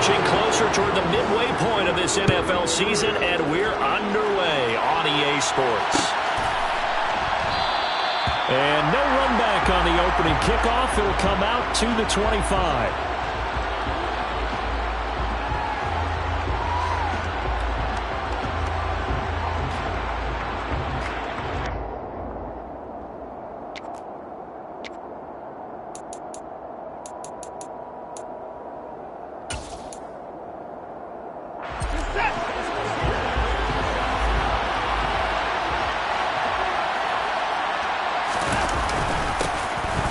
inching closer toward the midway point of this NFL season, and we're underway on EA Sports. And no run back on the opening kickoff. It'll come out to the 25.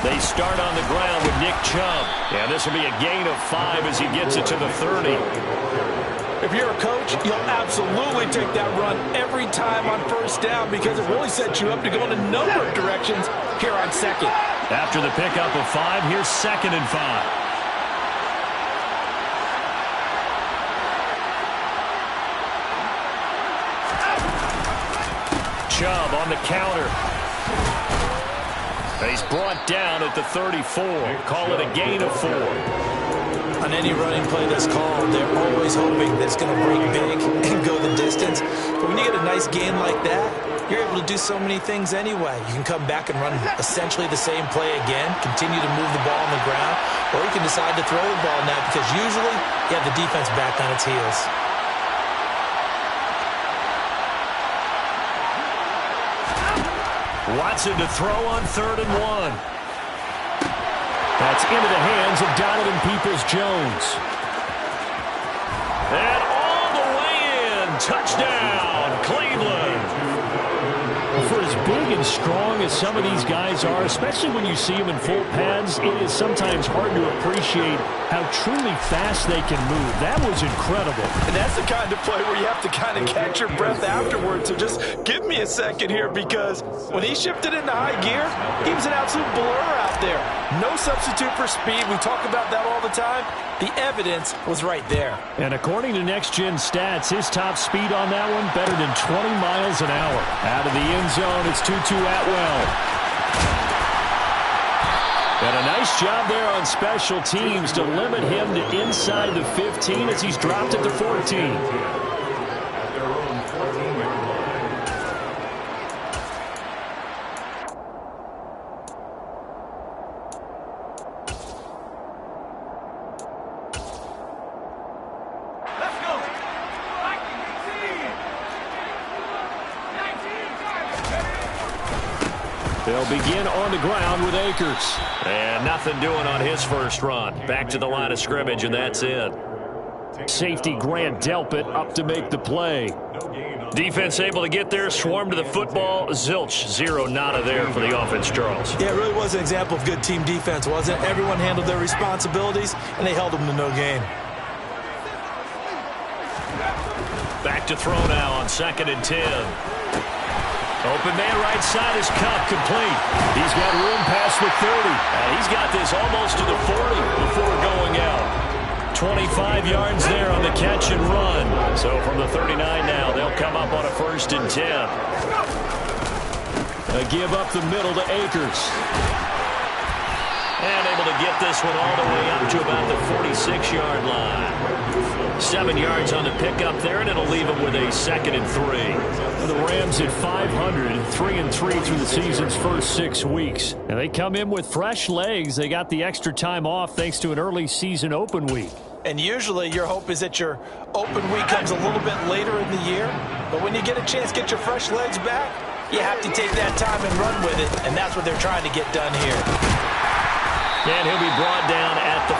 They start on the ground with Nick Chubb. And this will be a gain of 5 as he gets it to the 30. If you're a coach, you'll absolutely take that run every time on first down because it really sets you up to go in a number of directions here on second. After the pickup of 5, here's 2nd and 5. Chubb on the counter. He's brought down at the 34. Call it a gain of 4. On any running play that's called, they're always hoping that it's going to break big and go the distance. But when you get a nice gain like that, you're able to do so many things anyway. You can come back and run essentially the same play again, continue to move the ball on the ground, or you can decide to throw the ball now because usually you have the defense back on its heels. Watson to throw on 3rd and 1. That's into the hands of Donovan Peoples-Jones. And all the way in. Touchdown, Cleveland. For as big and strong as some of these guys are, especially when you see them in full pads, it is sometimes hard to appreciate how truly fast they can move. That was incredible. And that's the kind of play where you have to kind of catch your breath afterwards. So just give me a second here because when he shifted into high gear, he was an absolute blur out there. No substitute for speed. We talk about that all the time. The evidence was right there. And according to Next Gen Stats, his top speed on that one better than 20 miles an hour. Out of the end zone, it's Tutu Atwell. And a nice job there on special teams to limit him to inside the 15 as he's dropped at the 14. They'll begin on the ground with Akers. And nothing doing on his first run. Back to the line of scrimmage, and that's it. Safety Grant Delpit up to make the play. Defense able to get there, swarm to the football. Zilch, 0 nada there for the offense, Charles. Yeah, it really was an example of good team defense, wasn't it? Everyone handled their responsibilities, and they held them to no gain. Back to throw now on 2nd and 10. Open man right side is Kupp, complete. He's got room past the 30. And he's got this almost to the 40 before going out. 25 yards there on the catch and run. So from the 39 now, they'll come up on a 1st and 10. A give up the middle to Akers. And able to get this one all the way up to about the 46-yard line. 7 yards on the pickup there, and it'll leave them with a 2nd and 3. The Rams at 500, 3-3 through the season's first 6 weeks. And they come in with fresh legs. They got the extra time off thanks to an early season open week. And usually your hope is that your open week comes a little bit later in the year. But when you get a chance to get your fresh legs back, you have to take that time and run with it. And that's what they're trying to get done here. And he'll be brought down at the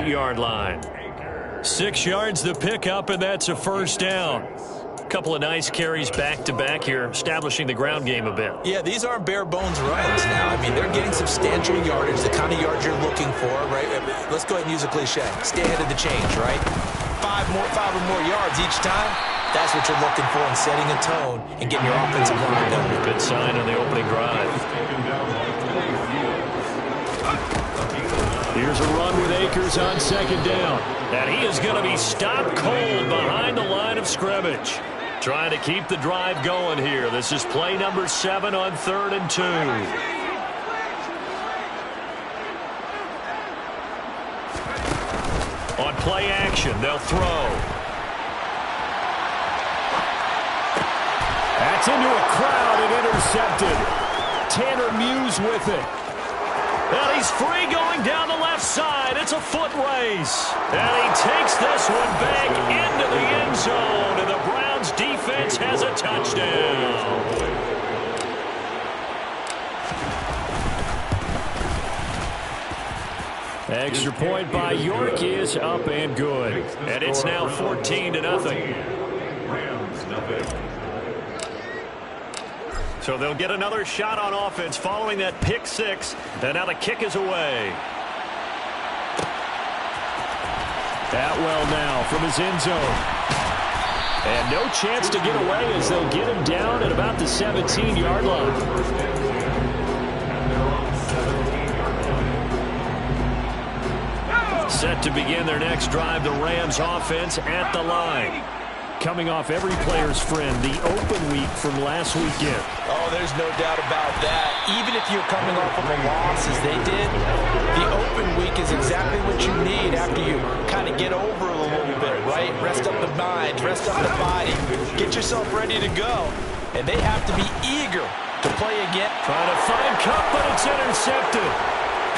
48-yard line. 6 yards the pickup, and that's a 1st down. Couple of nice carries back-to-back here, establishing the ground game a bit. Yeah, these aren't bare-bones runs now. I mean, they're getting substantial yardage, the kind of yards you're looking for, right? Let's go ahead and use a cliche. Stay ahead of the change, right? 5 or more yards each time. That's what you're looking for in setting a tone and getting your offensive line going. Good sign on the opening drive. Here's a run with Akers on 2nd down. And he is going to be stopped cold behind the line of scrimmage. Trying to keep the drive going here. This is play number 7 on 3rd and 2. On play action, they'll throw. That's into a crowd and intercepted. Tanner Muse with it. And he's free going down the left side. It's a foot race. And he takes this one back into the end zone. And the Browns defense has a touchdown. Extra point by York is up and good. And it's now 14-0. So they'll get another shot on offense following that pick six. And now the kick is away. Atwell now from his end zone. And no chance to get away as they'll get him down at about the 17-yard line. Set to begin their next drive, the Rams offense at the line. Coming off every player's friend, the open week from last weekend. Oh, there's no doubt about that. Even if you're coming off of a loss as they did, the open week is exactly what you need after you kind of get over it a little bit, right? Rest up the mind, rest up the body, get yourself ready to go. And they have to be eager to play again. Trying to find Kupp, but it's intercepted.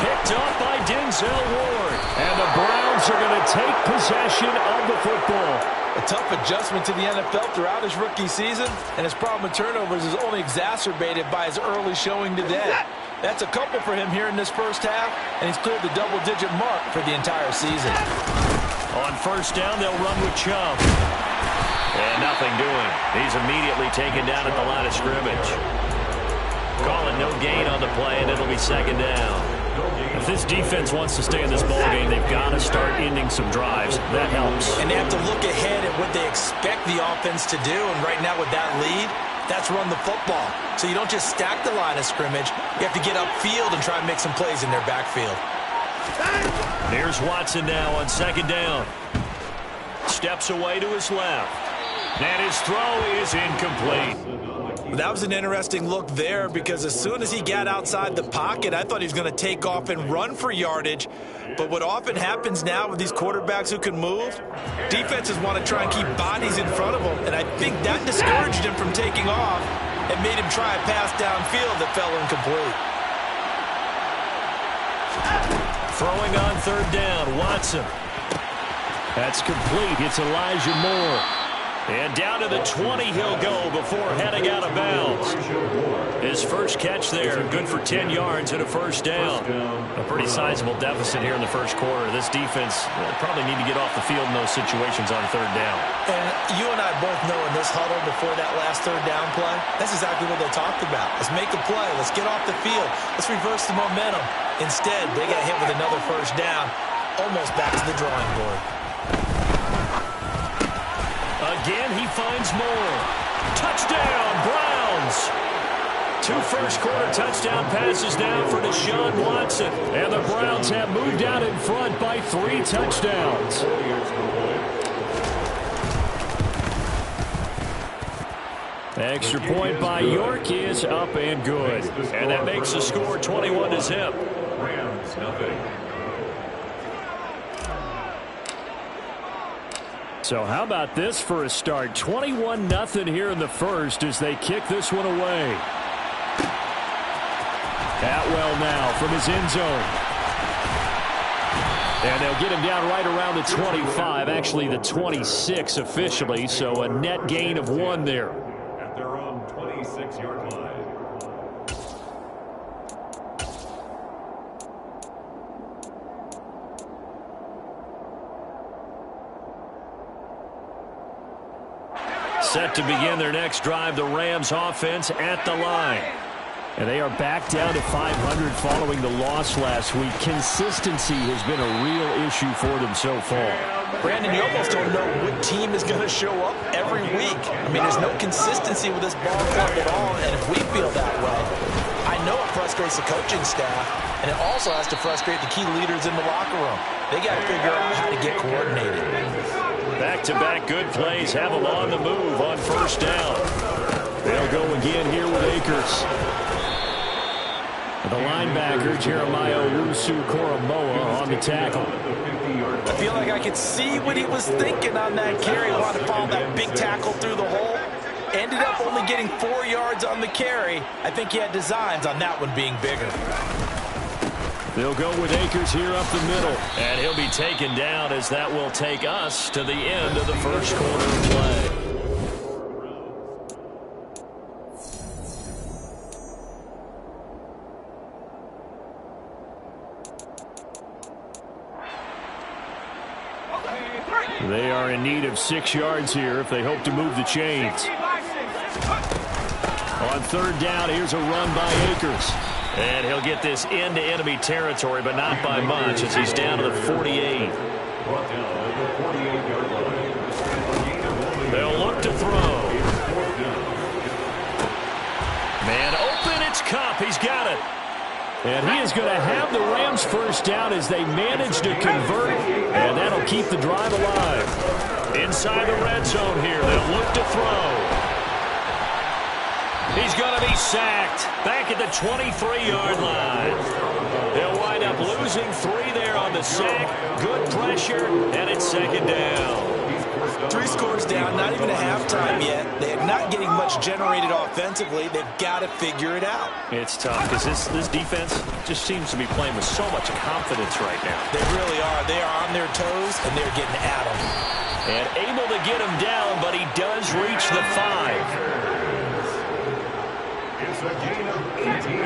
Picked up by Denzel Ward. And the Browns are going to take possession of the football. A tough adjustment to the NFL throughout his rookie season, and his problem with turnovers is only exacerbated by his early showing today. That's a couple for him here in this first half, and he's cleared the double-digit mark for the entire season. On first down, they'll run with Chubb. And nothing doing. He's immediately taken down at the line of scrimmage. Calling no gain on the play, and it'll be second down. If this defense wants to stay in this ballgame, they've got to start ending some drives. That helps. And they have to look ahead at what they expect the offense to do. And right now with that lead, that's run the football. So you don't just stack the line of scrimmage. You have to get upfield and try and make some plays in their backfield. Here's Watson now on second down. Steps away to his left. And his throw is incomplete. That was an interesting look there because as soon as he got outside the pocket, I thought he was going to take off and run for yardage. But what often happens now with these quarterbacks who can move, defenses want to try and keep bodies in front of them. And I think that discouraged him from taking off and made him try a pass downfield that fell incomplete. Throwing on third down, Watson. That's complete. It's Elijah Moore. And down to the 20 he'll go before heading out of bounds. His first catch there, good for 10 yards and a first down. A pretty sizable deficit here in the first quarter. This defense probably need to get off the field in those situations on third down. And you and I both know in this huddle before that last third down play, that's exactly what they talked about. Let's make a play. Let's get off the field. Let's reverse the momentum. Instead, they got hit with another first down, almost back to the drawing board. Again, he finds more. Touchdown, Browns. 2 first-quarter touchdown passes now for Deshaun Watson. And the Browns have moved out in front by 3 touchdowns. Extra point by York is up and good. And that makes the score 21-0. Rams, nothing. So how about this for a start? 21-0 here in the first as they kick this one away. Atwell now from his end zone. And they'll get him down right around the 25, actually the 26 officially, so a net gain of 1 there. At their own 26-yard line. Set to begin their next drive, the Rams offense at the line. And they are back down to 500 following the loss last week. Consistency has been a real issue for them so far. Brandon, you almost don't know what team is going to show up every week. I mean, there's no consistency with this ball club at all, and if we feel that way, I know it frustrates the coaching staff, and it also has to frustrate the key leaders in the locker room. They got to figure out how to get coordinated. Back-to-back good plays have them on the move on first down. They'll go again here with Akers. The linebacker, Jeremiah Owusu-Koramoah, on the tackle. I feel like I could see what he was thinking on that carry. Wanted to follow that big tackle through the hole. Ended up only getting 4 yards on the carry. I think he had designs on that one being bigger. They'll go with Akers here up the middle. And he'll be taken down as that will take us to the end of the first quarter of play. They are in need of 6 yards here if they hope to move the chains. On third down, here's a run by Akers. And he'll get this into enemy territory, but not by much as he's down to the 48. They'll look to throw. Man open, it's Kupp. He's got it. And he is going to have the Rams first down as they manage to convert, and that'll keep the drive alive. Inside the red zone here, they'll look to throw. He's going to be sacked back at the 23-yard line. They'll wind up losing 3 there on the sack. Good pressure, and it's second down. 3 scores down, not even a halftime yet. They're not getting much generated offensively. They've got to figure it out. It's tough because this defense just seems to be playing with so much confidence right now. They really are. They are on their toes, and they're getting at them. And able to get him down, but he does reach the 5. It's a gain of 18.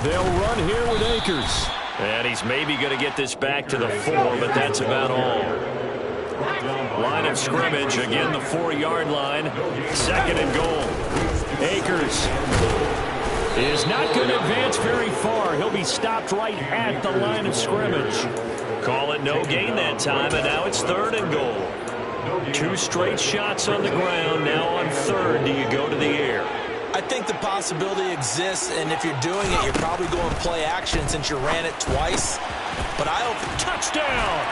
They'll run here with Akers. And he's maybe going to get this back to the 4, but that's about all. Line of scrimmage, again the 4-yard line. Second and goal. Akers is not going to advance very far. He'll be stopped right at the line of scrimmage. Call it no gain that time, and now it's third and goal. 2 straight shots on the ground. Now on third, do you go to the air? I think the possibility exists, and if you're doing it, you're probably going play action since you ran it twice. But I don't... Touchdown!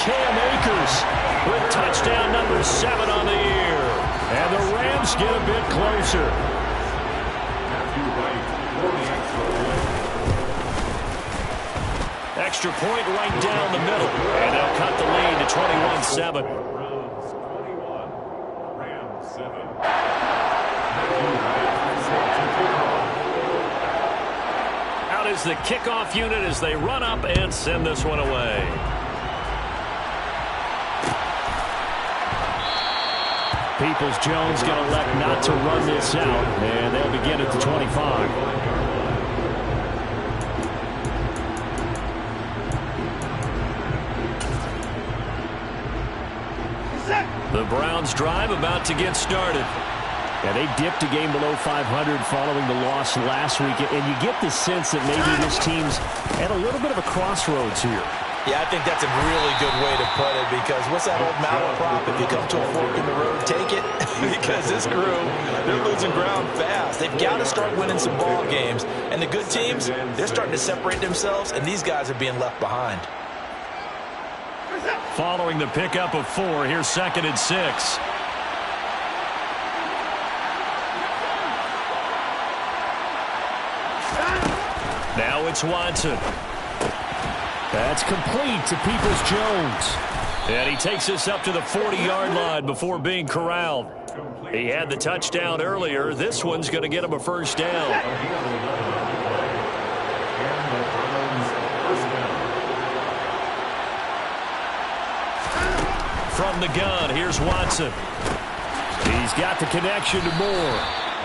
Cam Akers with touchdown number 7 on the year. And the Rams get a bit closer. Extra point right down the middle. And they'll cut the lead to 21-7. Out is the kickoff unit as they run up and send this one away. Peoples-Jones going to elect not to run this out, and they'll begin at the 25. The Browns drive about to get started. Yeah, they dipped a game below 500 following the loss last week, and you get the sense that maybe this team's at a little bit of a crossroads here. Yeah, I think that's a really good way to put it, because what's that old malaprop? If you come to a fork in the road, take it. Because this crew, they're losing ground fast. They've got to start winning some ball games. And the good teams, they're starting to separate themselves, and these guys are being left behind. Following the pickup of 4, here's second and 6. Now it's Watson. That's complete to Peoples-Jones. And he takes us up to the 40-yard line before being corralled. He had the touchdown earlier. This one's going to get him a first down. From the gun, here's Watson. He's got the connection to Moore.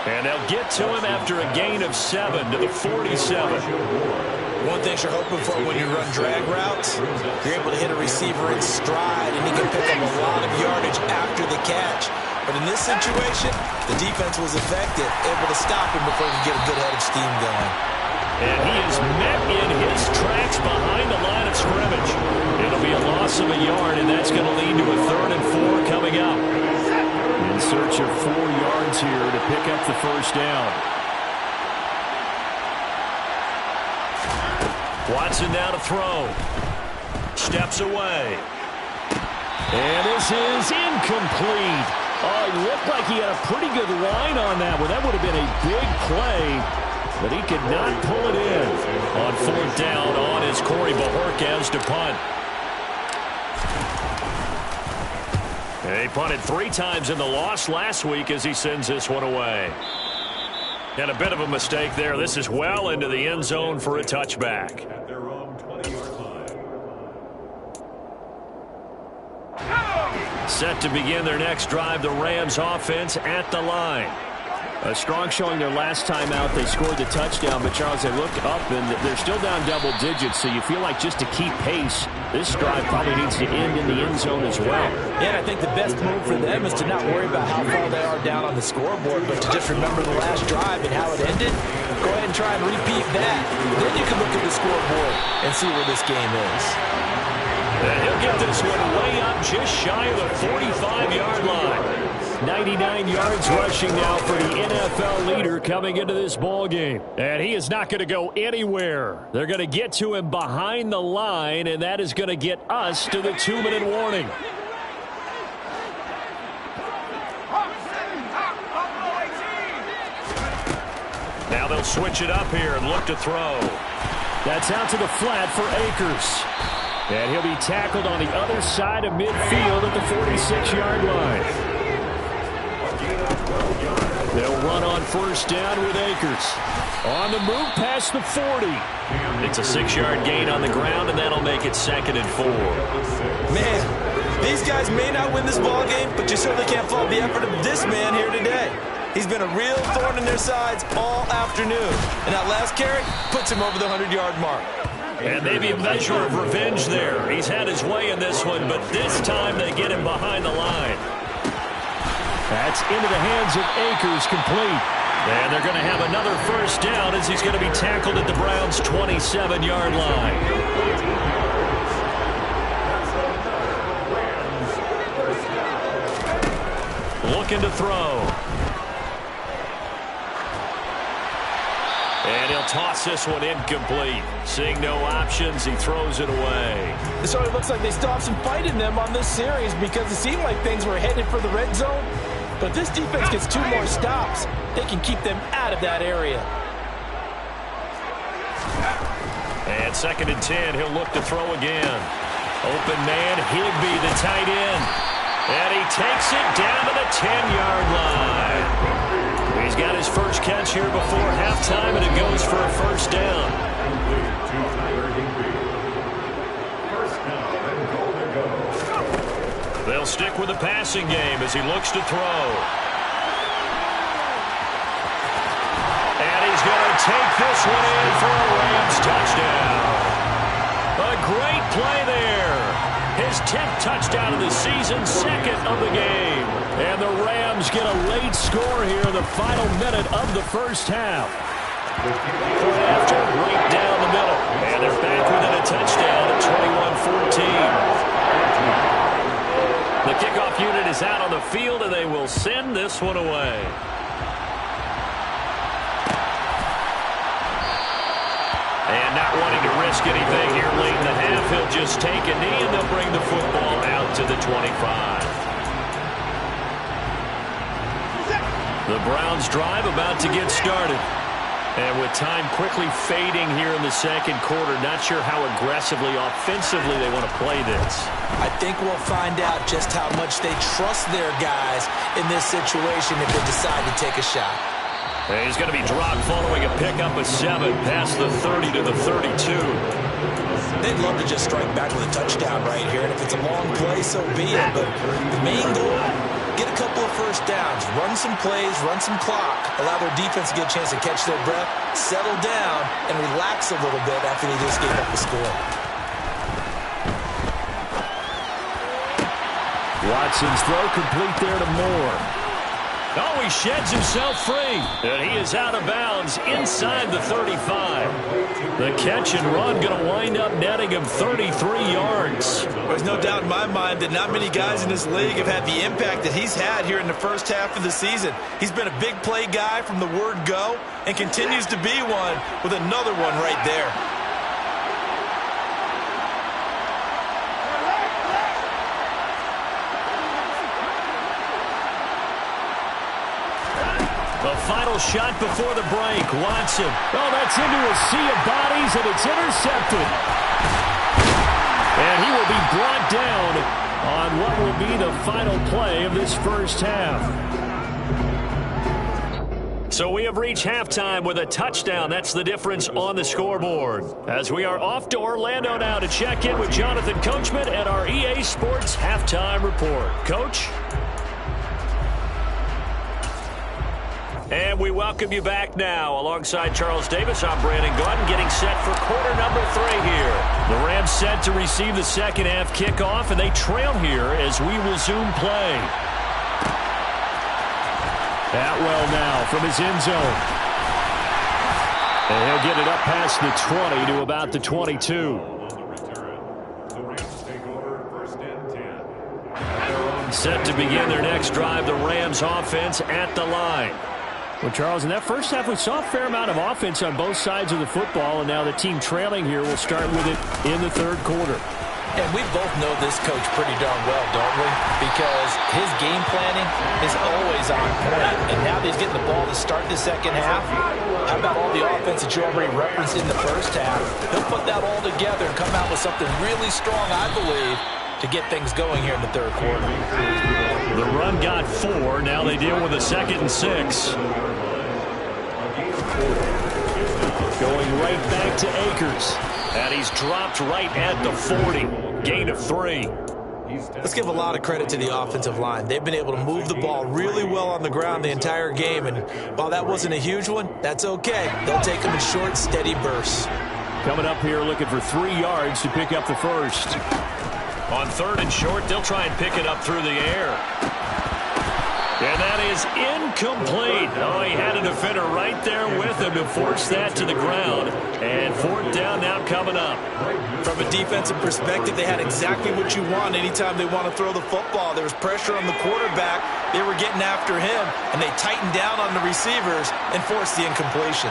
And they'll get to him after a gain of 7 to the 47. One thing you're hoping for when you run drag routes, you're able to hit a receiver in stride, and he can pick up a lot of yardage after the catch. But in this situation, the defense was effective, able to stop him before he could get a good head of steam going. And he is met in his tracks behind the line of scrimmage. It'll be a loss of a yard, and that's going to lead to a 3rd and 4 coming up. In search of 4 yards here to pick up the first down. Watson now to throw. Steps away. And this is incomplete. Oh, it looked like he had a pretty good line on that one. That would have been a big play, but he could not pull it in. Corey Bojorquez to punt. He punted 3 times in the loss last week as he sends this one away. And a bit of a mistake there. This is well into the end zone for a touchback. Set to begin their next drive, the Rams offense at the line. A strong showing their last time out. They scored the touchdown, but Charles, they look up and they're still down double digits, so you feel like just to keep pace, this drive probably needs to end in the end zone as well. Yeah, I think the best move for them is to not worry about how far they are down on the scoreboard, but to just remember the last drive and how it ended. Go ahead and try and repeat that. Then you can look at the scoreboard and see where this game is. And he'll get this one way up just shy of the 45-yard line. 99 yards rushing now for the NFL leader coming into this ball game. And he is not going to go anywhere. They're going to get to him behind the line, and that is going to get us to the 2-minute warning. Now they'll switch it up here and look to throw. That's out to the flat for Akers. And he'll be tackled on the other side of midfield at the 46-yard line. They'll run on first down with Akers. On the move past the 40. It's a 6-yard gain on the ground, and that'll make it 2nd and 4. Man, these guys may not win this ball game, but you certainly can't fault the effort of this man here today. He's been a real thorn in their sides all afternoon. And that last carry puts him over the 100-yard mark. And maybe a measure of revenge there. He's had his way in this one, but this time they get him behind the line. That's into the hands of Akers, complete. And they're going to have another first down as he's going to be tackled at the Browns' 27-yard line. Looking to throw. And he'll toss this one incomplete. Seeing no options, he throws it away. It sort of looks like they still have some fight in them on this series because it seemed like things were headed for the red zone. But this defense gets 2 more stops. They can keep them out of that area. And 2nd and 10, he'll look to throw again. Open man, Higbee, the tight end. And he takes it down to the 10-yard line. He's got his first catch here before halftime, and it goes for a first down. They'll stick with the passing game as he looks to throw. And he's going to take this one in for a Rams touchdown. A great play there. His 10th touchdown of the season, 2nd of the game. And the Rams get a late score here in the final minute of the first half. Point after, right down the middle. And they're back within a touchdown at 21-14. The kickoff unit is out on the field, and they will send this one away. And not wanting to risk anything here late in the half, he'll just take a knee, and they'll bring the football out to the 25. The Browns drive about to get started. And with time quickly fading here in the second quarter, not sure how aggressively, offensively they want to play this. I think we'll find out just how much they trust their guys in this situation if they decide to take a shot. And he's going to be dropped following a pickup of 7 past the 30 to the 32. They'd love to just strike back with a touchdown right here, and if it's a long play, so be it. But the main goal, get a couple of first downs, run some plays, run some clock, allow their defense to get a chance to catch their breath, settle down, and relax a little bit after they just gave up the score. Watson's throw complete there to Moore. Oh, he sheds himself free. And he is out of bounds inside the 35. The catch and run going to wind up netting him 33 yards. There's no doubt in my mind that not many guys in this league have had the impact that he's had here in the first half of the season. He's been a big play guy from the word go and continues to be one with another one right there. A final shot before the break. Watson. Oh, that's into a sea of bodies, and it's intercepted. And he will be brought down on what will be the final play of this first half. So we have reached halftime with a touchdown. That's the difference on the scoreboard. As we are off to Orlando now to check in with Jonathan Coachman and our EA Sports Halftime Report. Coach? And we welcome you back now. Alongside Charles Davis, I'm Brandon Gaudin, getting set for quarter number 3 here. The Rams set to receive the second half kickoff, and they trail here as we resume play. Atwell now from his end zone. And he'll get it up past the 20 to about the 22. Set to begin their next drive, the Rams offense at the line. Well, Charles, in that first half, we saw a fair amount of offense on both sides of the football, and now the team trailing here will start with it in the third quarter. And we both know this coach pretty darn well, don't we? Because his game planning is always on point. And now that he's getting the ball to start the second half, how about all the offense that you already referenced in the first half? He'll put that all together and come out with something really strong, I believe, to get things going here in the third quarter. The run got 4. Now they deal with a 2nd and 6. Going right back to Akers. And he's dropped right at the 40. Gain of 3. Let's give a lot of credit to the offensive line. They've been able to move the ball really well on the ground the entire game. And while that wasn't a huge one, that's okay. They'll take them in short, steady bursts. Coming up here looking for 3 yards to pick up the first. On 3rd and short, they'll try and pick it up through the air. And that is incomplete. Oh, he had a defender right there with him to force that to the ground. And 4th down now coming up. From a defensive perspective, they had exactly what you want anytime they want to throw the football. There was pressure on the quarterback. They were getting after him, and they tightened down on the receivers and forced the incompletion.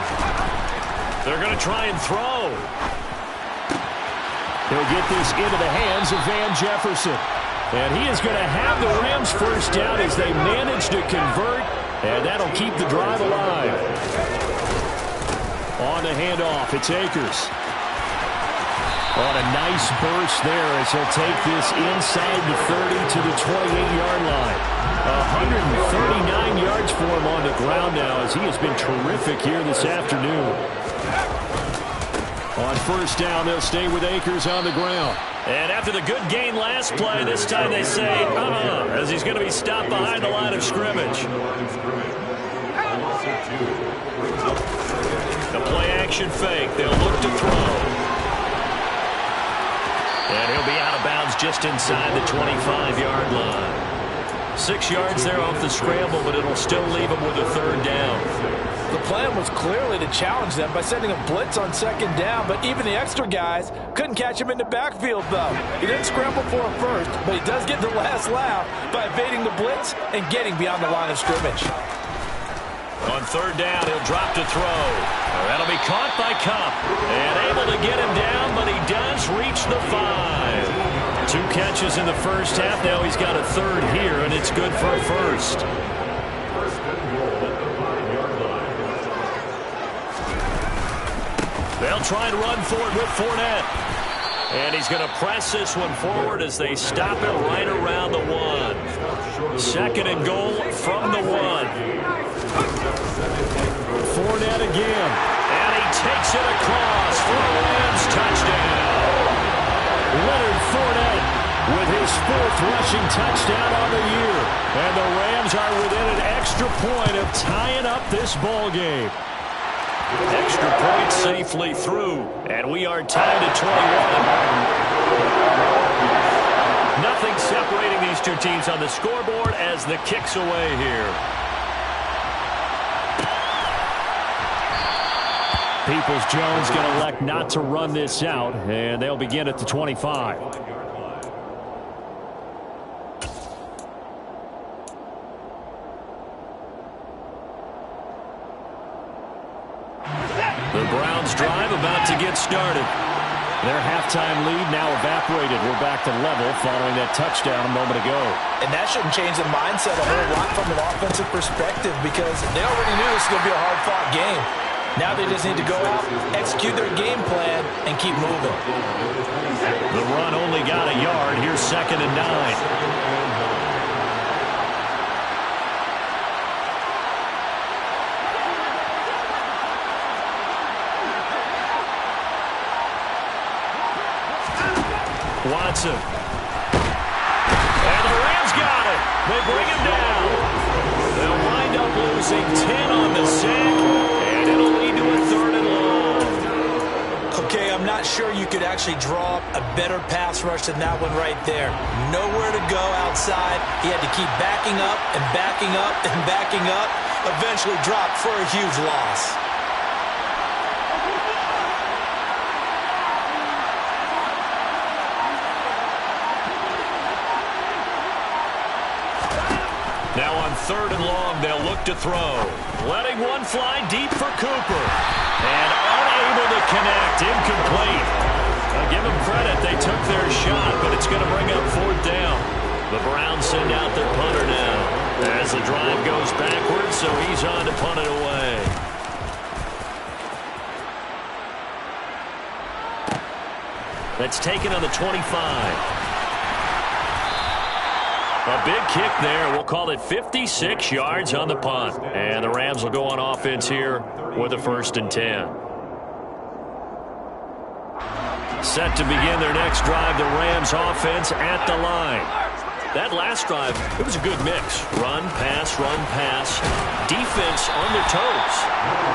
They're going to try and throw. He'll get this into the hands of Van Jefferson. And he is going to have the Rams first down as they manage to convert. And that'll keep the drive alive. On the handoff, it's Akers. On a nice burst there as he'll take this inside the 30 to the 28-yard line. 139 yards for him on the ground now as he has been terrific here this afternoon. On first down, they'll stay with Akers on the ground. And after the good gain last play, this time they say, as he's going to be stopped behind the line of scrimmage. The play-action fake. They'll look to throw. And he'll be out of bounds just inside the 25-yard line. 6 yards there off the scramble, but it'll still leave him with a 3rd down. The plan was clearly to challenge them by sending a blitz on 2nd down, but even the extra guys couldn't catch him in the backfield, though. He didn't scramble for a first, but he does get the last laugh by evading the blitz and getting beyond the line of scrimmage. On 3rd down, he'll drop to throw. That'll be caught by Kupp. And able to get him down, but he does reach the 5. 2 catches in the first half. Now he's got a 3rd here, and it's good for a first. They'll try and run for it with Fournette. And he's going to press this one forward as they stop it right around the 1. 2nd and goal from the 1. Fournette again. And he takes it across for a Rams touchdown. Leonard Fournette with his 4th rushing touchdown on the year. And the Rams are within an extra point of tying up this ball game. Extra point safely through. And we are tied at 21. Nothing separating these 2 teams on the scoreboard as the kick's away here. Peoples-Jones going to elect not to run this out, and they'll begin at the 25. The Browns drive about to get started. Their halftime lead now evaporated. We're back to level following that touchdown a moment ago. And that shouldn't change the mindset a whole lot from an offensive perspective because they already knew this was going to be a hard-fought game. Now they just need to go out, execute their game plan, and keep moving. The run only got a yard. Here's 2nd and 9. Watson. And the Rams got it. They bring him down. They'll wind up losing 10 on the sack, and it'll lead to a 3rd and long. Okay, I'm not sure you could actually draw up a better pass rush than that one right there. Nowhere to go outside. He had to keep backing up and backing up and backing up. Eventually dropped for a huge loss. Now on 3rd and long, they'll look to throw. Letting one fly deep for Cooper. And unable to connect. Incomplete. I'll give them credit. They took their shot, but it's going to bring up 4th down. The Browns send out their punter now. As the drive goes backwards, so he's on to punt it away. That's taken on the 25. A big kick there. We'll call it 56 yards on the punt. And the Rams will go on offense here with a 1st and 10. Set to begin their next drive, the Rams offense at the line. That last drive, it was a good mix. Run, pass, defense on their toes.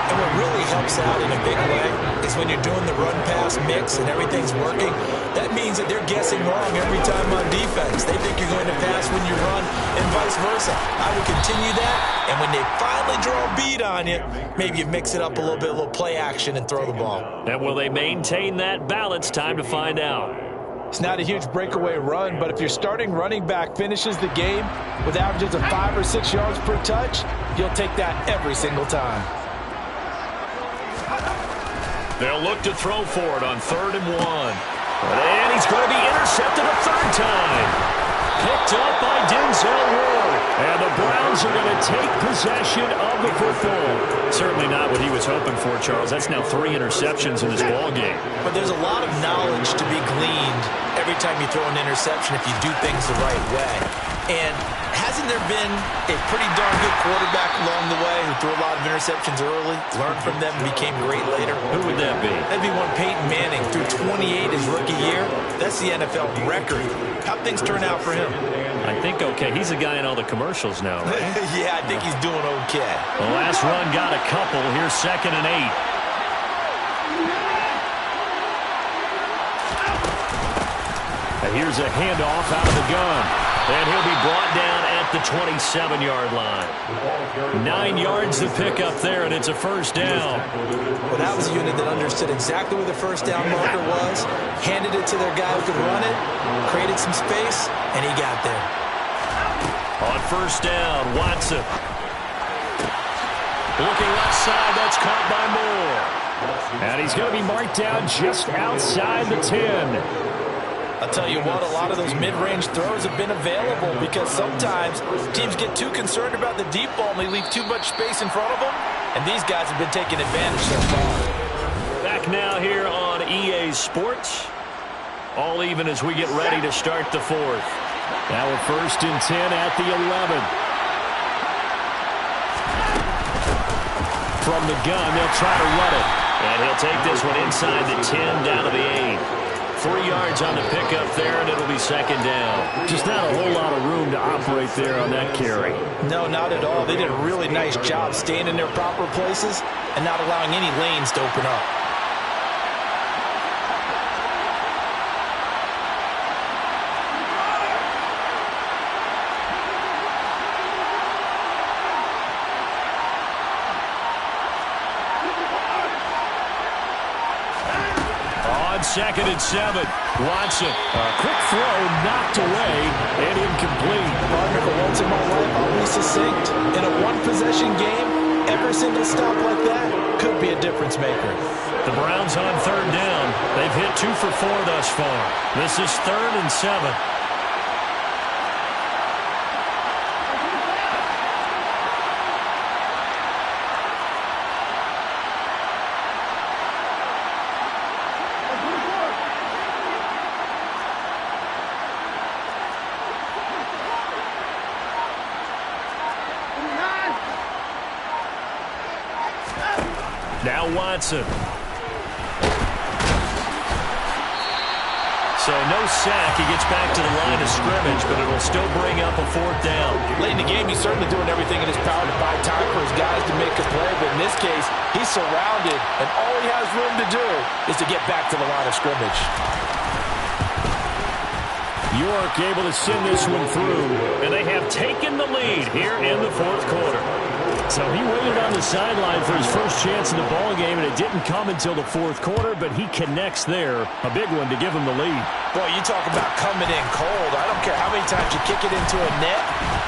And what really helps out in a big way is when you're doing the run-pass mix and everything's working, that means that they're guessing wrong every time on defense. They think you're going to pass when you run and vice versa. I would continue that, and when they finally draw a beat on you, maybe you mix it up a little play action and throw the ball. And will they maintain that balance? Time to find out. It's not a huge breakaway run, but if your starting running back finishes the game with averages of 5 or 6 yards per touch, you'll take that every single time. They'll look to throw for it on 3rd and 1. And he's going to be intercepted a 3rd time. Picked up by Denzel Ward. And the Browns are going to take possession of the football. Certainly not what he was hoping for, Charles. That's now 3 interceptions in this ball game. But there's a lot of knowledge to be gleaned every time you throw an interception if you do things the right way. And hasn't there been a pretty darn good quarterback along the way who threw a lot of interceptions early, learned from them, and became great later? Who would that be? That'd be one Peyton Manning. Threw 28 his rookie year. That's the NFL record. How'd things turn out for him? I think okay. He's the guy in all the commercials now, right? Yeah, I think he's doing okay. The last run got a couple. Here's 2nd and 8. And here's a handoff out of the gun. And he'll be brought down at the 27-yard line. 9 yards to pick up there, and it's a 1st down. Well, that was a unit that understood exactly where the 1st down marker was, handed it to their guy who could run it, created some space, and he got there. On 1st down, Watson. Looking left side, that's caught by Moore. And he's going to be marked down just outside the 10. I'll tell you what, a lot of those mid-range throws have been available because sometimes teams get too concerned about the deep ball and they leave too much space in front of them, and these guys have been taking advantage so far. Back now here on EA Sports. All even as we get ready to start the 4th. Now a 1st and 10 at the 11. From the gun, they'll try to run it. And he'll take this one inside the 10 down to the 8. 3 yards on the pickup there, and it'll be 2nd down. Just not a whole lot of room to operate there on that carry. No, not at all. They did a really nice job staying in their proper places and not allowing any lanes to open up. On 2nd and 7, Watson. A quick throw knocked away and incomplete. Partner, for once in my life, I'll be succinct. In a one-possession game, every single stop like that could be a difference maker. The Browns on 3rd down. They've hit 2 for 4 thus far. This is 3rd and 7. Now Watson. So no sack. He gets back to the line of scrimmage, but it'll still bring up a 4th down. Late in the game, he's certainly doing everything in his power to buy time for his guys to make a play. But in this case, he's surrounded, and all he has room to do is to get back to the line of scrimmage. York able to send this one through, and they have taken the lead here in the 4th quarter. So he waited on the sideline for his first chance in the ballgame, and it didn't come until the 4th quarter, but he connects there. A big one to give him the lead. Boy, you talk about coming in cold. I don't care how many times you kick it into a net.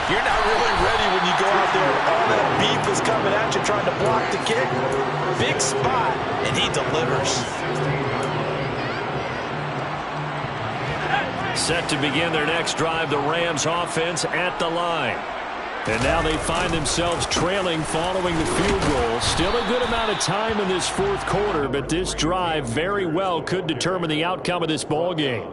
You're not really ready when you go out there and all that beef is coming at you trying to block the kick. Big spot, and he delivers. Set to begin their next drive, the Rams offense at the line. And now they find themselves trailing following the field goal. Still a good amount of time in this 4th quarter, but this drive very well could determine the outcome of this ball game.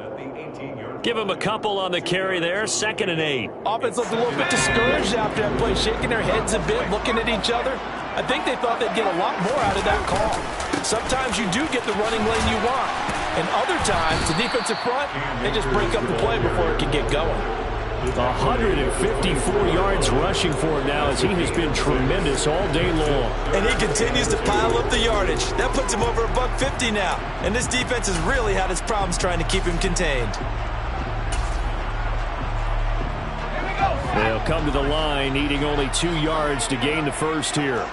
Give them a couple on the carry there, 2nd and 8. Offense looked a little bit discouraged after that play, shaking their heads a bit, looking at each other. I think they thought they'd get a lot more out of that call. Sometimes you do get the running lane you want, and other times, the defensive front, they just break up the play before it can get going. 154 yards rushing for him now as he has been tremendous all day long. And he continues to pile up the yardage. That puts him over $150 now. And this defense has really had its problems trying to keep him contained. They'll come to the line needing only 2 yards to gain the first here.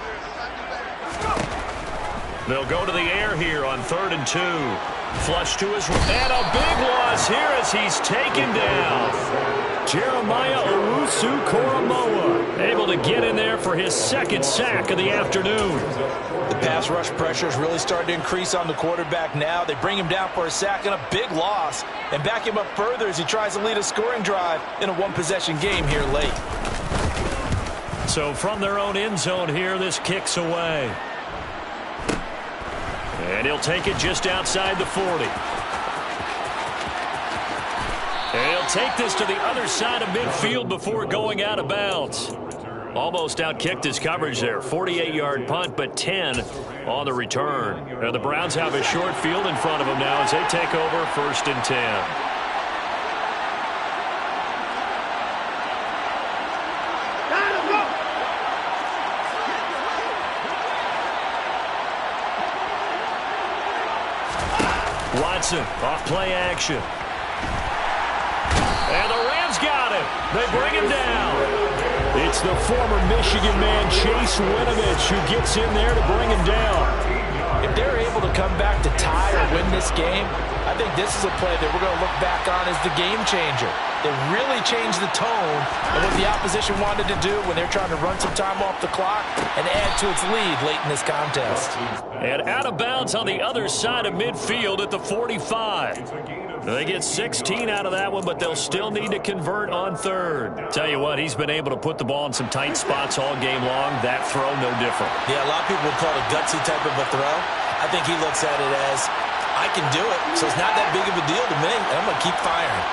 They'll go to the air here on 3rd and 2. Flush to his right. And a big loss here as he's taken down. Jeremiah Owusu-Koramoah able to get in there for his 2nd sack of the afternoon. The pass rush pressure is really starting to increase on the quarterback now. They bring him down for a sack and a big loss and back him up further as he tries to lead a scoring drive in a one-possession game here late. So from their own end zone here, this kicks away. And he'll take it just outside the 40. And he'll take this to the other side of midfield before going out of bounds. Almost outkicked his coverage there. 48-yard punt, but 10 on the return. And the Browns have a short field in front of them now as they take over 1st and 10. Watson off play action. And the Rams got him. They bring him down. It's the former Michigan man, Chase Winovich, who gets in there to bring him down. If they're able to come back to tie or win this game, I think this is a play that we're going to look back on as the game changer. They really changed the tone of what the opposition wanted to do when they're trying to run some time off the clock and add to its lead late in this contest. And out of bounds on the other side of midfield at the 45. They get 16 out of that one, but they'll still need to convert on 3rd. Tell you what, he's been able to put the ball in some tight spots all game long. That throw, no different. Yeah, a lot of people would call it a gutsy type of a throw. I think he looks at it as, I can do it, so it's not that big of a deal to me, and I'm going to keep firing.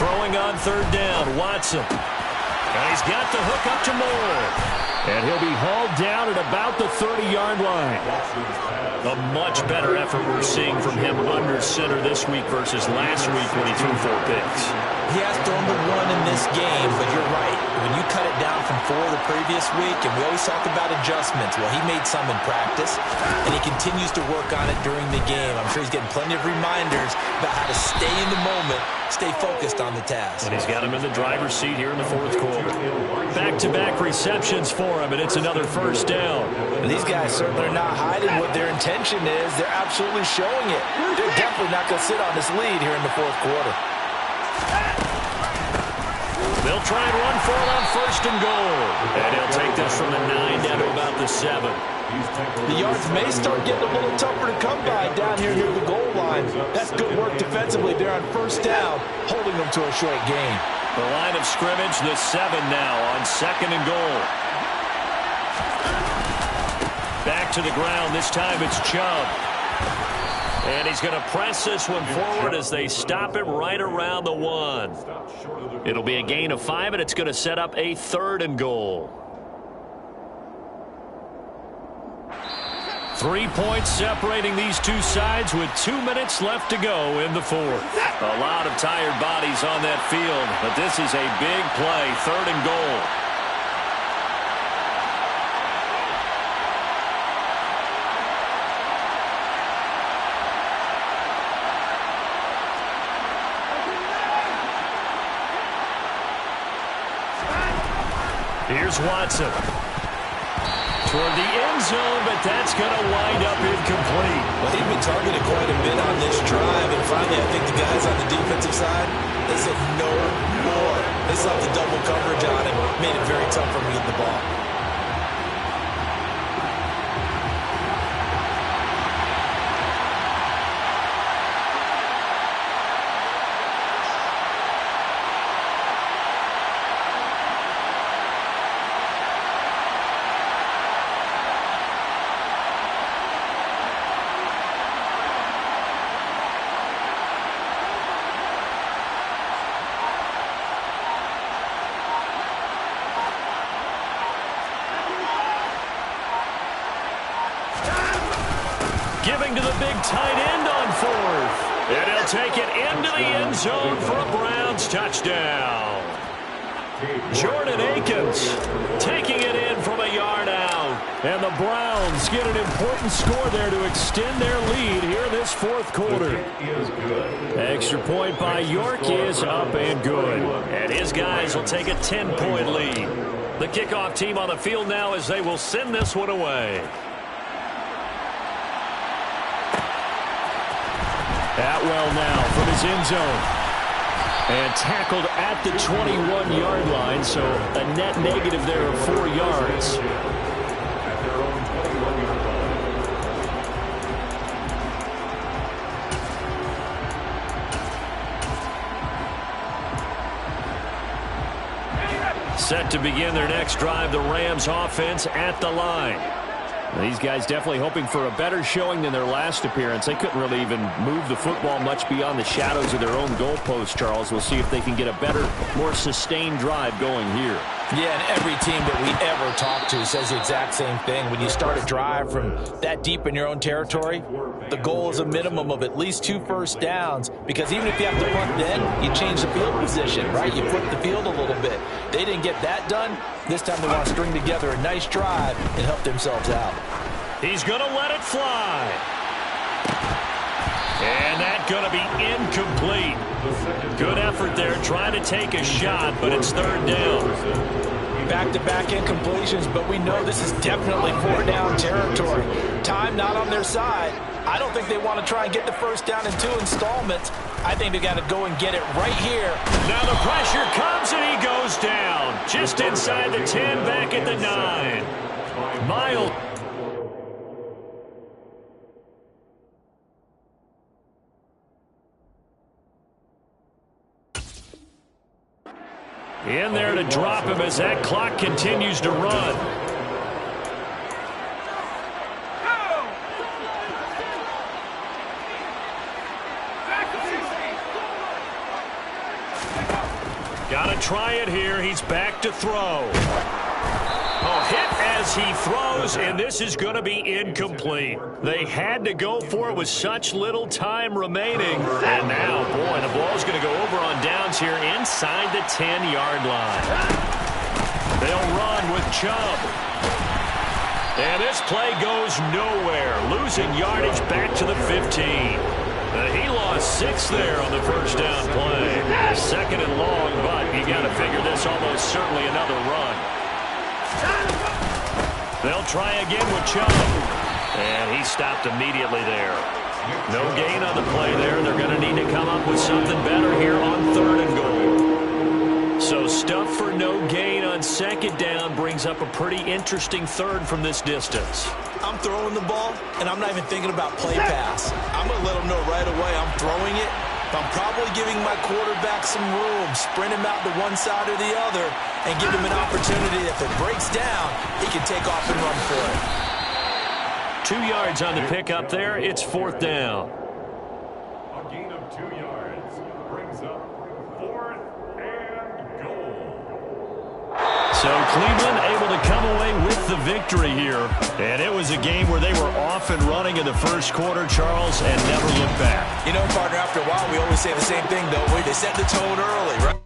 Throwing on 3rd down, Watson. And he's got the hook up to Moore. And he'll be hauled down at about the 30-yard line. A much better effort we're seeing from him under center this week versus last week when he threw 4 picks. He has thrown the 1 in this game, but you're right. When you cut it down from 4 the previous week, and we always talk about adjustments, well, he made some in practice, and he continues to work on it during the game. I'm sure he's getting plenty of reminders about how to stay in the moment, stay focused on the task. And he's got him in the driver's seat here in the 4th quarter. Back-to-back receptions for him, and it's another 1st down. And these guys certainly are not hiding what their intention is. They're absolutely showing it. They're definitely not going to sit on this lead here in the 4th quarter. They'll try and run for it on 1st and goal. And he'll take this from the the 7. The yards may start getting a little tougher to come by down here near the goal line. That's good work defensively. They're on first down, holding them to a short gain. The line of scrimmage, the 7 now on 2nd and goal. Back to the ground. This time it's Chubb. And he's going to press this one forward as they stop him right around the 1. It'll be a gain of 5, and it's going to set up a 3rd and goal. 3 points separating these two sides with 2 minutes left to go in the 4th. A lot of tired bodies on that field, but this is a big play, 3rd and goal. Here's Watson. Toward the end zone, but that's going to wind up incomplete. Well, he's been targeted quite a bit on this drive, and finally I think the guys on the defensive side, they said no more. They saw the double coverage on him, made it very tough for him to get the ball. Giving to the big tight end on 4th. And he'll take it into the end zone for a Browns touchdown. Jordan Akins taking it in from a yard out. And the Browns get an important score there to extend their lead here in this 4th quarter. Extra point by York is up and good. And his guys will take a 10-point lead. The kickoff team on the field now as they will send this one away. Atwell now from his end zone. And tackled at the 21-yard line, so a net negative there of 4 yards. Set to begin their next drive, the Rams offense at the line. These guys definitely hoping for a better showing than their last appearance. They couldn't really even move the football much beyond the shadows of their own goalpost, Charles. We'll see if they can get a better, more sustained drive going here. Yeah, and every team that we ever talk to says the exact same thing. When you start a drive from that deep in your own territory, the goal is a minimum of at least 2 first downs, because even if you have to punt then, you change the field position, right? You flip the field a little bit. They didn't get that done. This time they want to string together a nice drive and help themselves out. He's going to let it fly. And that's going to be incomplete. Good effort there, trying to take a shot, but it's 3rd down. Back-to-back incompletions, but we know this is definitely 4-down territory. Time not on their side. I don't think they want to try and get the first down in 2 installments. I think they got to go and get it right here. Now the pressure comes and he goes down. Just inside the 10, back at the 9. Miles. In there to drop him as that clock continues to run. Got to try it here. He's back to throw. Oh, hit as he throws, and this is going to be incomplete. They had to go for it with such little time remaining. And now, boy, the ball's going to go over on downs here inside the 10-yard line. They'll run with Chubb. And this play goes nowhere, losing yardage back to the 15. He lost 6 there on the first down play. 2nd and long, but you got to figure this almost certainly another run. They'll try again with Chubb. And he stopped immediately there. No gain on the play there. They're going to need to come up with something better here on 3rd and goal. So stuff for no gain on second down brings up a pretty interesting third from this distance. I'm throwing the ball, and I'm not even thinking about play pass. I'm going to let him know right away I'm throwing it. But I'm probably giving my quarterback some room, sprint him out to one side or the other, and give him an opportunity. If it breaks down, he can take off and run for it. 2 yards on the pickup there. It's fourth down. A gain of 2 yards brings up 4th and goal. So Cleveland able to come away with the victory here. And it was a game where they were off and running in the first quarter, Charles, and never looked back. You know, partner, after a while, we always say the same thing, though. They set the tone early, right?